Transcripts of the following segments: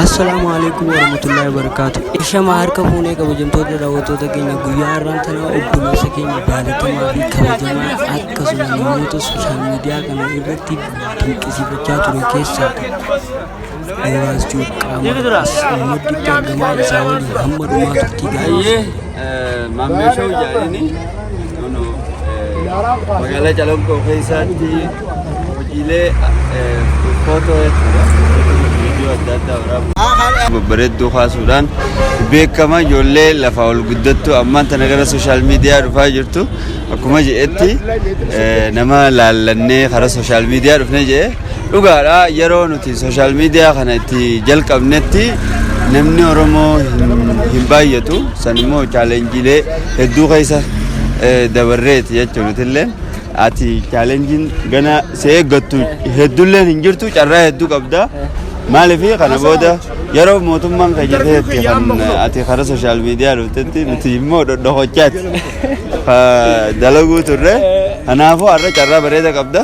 السلام عليكم ورحمة الله وبركاته. إيشما هركب هنا كبجمتو دراوتو تكيني غيار رانتنا وبنا سكيني بالتما في كبجما أكسر نموتو سوشيال ميديا كنا إبتدي كيسي بجاتو نكيسا أيواز جو كامس مدي كجما إسحاق محمد ما تكيجاي مامشو جاريني إنه مقالة جالون كوفيساتي وجيله فوتو ببرد خاصودان بكما جولة لفاول قدرتو أما تناقرا سوشيال ميديا رفع جرتو أكما جئتي نما لالنة خرا سوشيال ميديا رفنا جئ لقارا يرون تي سوشيال ميديا خنا تي جل كابنتي نمني أورمو هنبايتو سنمو challenge هدو خيسا دبرت يجتمع تلين أتي challenge غنا سيغتو هدو لين هنجرتو چرا هدو كبدا مالي في خنا بودا يرو موتومان كجته خن أتي خرا سوشيال ميديا روتتي نتيمو دهوچات دلوغو تره أنا فو أرى چرا بريدا كبدا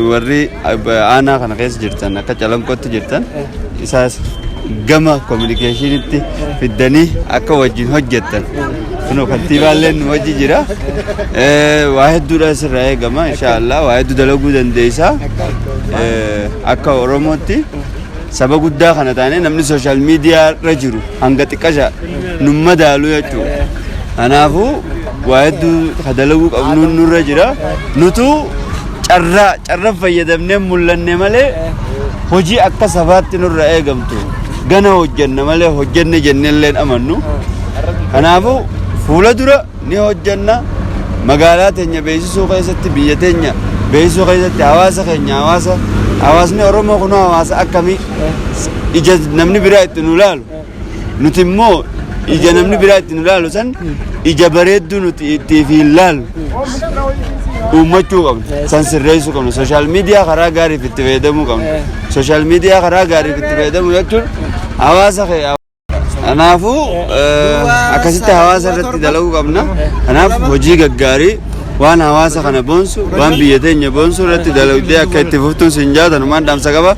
وري أنا خنا كيس جرتان كچلم كوت جرتان إساس gama communication itti fiddanii akka wajjin hojjettan kuno kantiibaaleen wajji jira waa hedduudha sirraa eegama inshallah waa hedduu dalaguu dandeessa akka oromootti saba guddaa kana taane namni social media irra jiru hanga xiqqasha numma daalu jechuudha kanaafuu waa hedduu dalaguu qabnu nurra jira nutu carraa fayyadamnee mul'anne malee hojii akka sabaatti nurra eegamtu gana hojjanna malee hojjanne jennelleen amannu kanaafu fuula dura ni hojjanna magaalaa teenya beeksisuu keessatti biyya teenya beeksisuu keessatti hawaasa keenya hawaasni oromoo kun hawaasa akkamii ija namni biraa itti nu laalu nuti immoo ija namni biraa itti nu laalu san ija bareedduu nuti itti fi laalu ummachuu qabna san sirreessuu qabna social media karaa gaariif itti fayyadamuu qabna social media karaa gaariif itti fayyadamuu jechuun hawaasa kee kanaafu akkasitti hawaasa irratti dalaguu qabna kanaaf hojii gaggaarii waan hawaasa kana boonsu waan biyya teenya boonsu irratti dalagdee akka itti fuftuun sin jaatanumaan dhaamsa qaba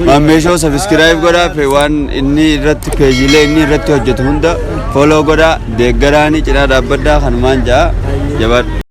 maammeeshoo subscribe godhaa waan inni irratti peejiilee inni irratti hojjetu hunda follow godhaa deeggaraanii cinaa dhaabbadhaa kanumaan jaa jabaadhu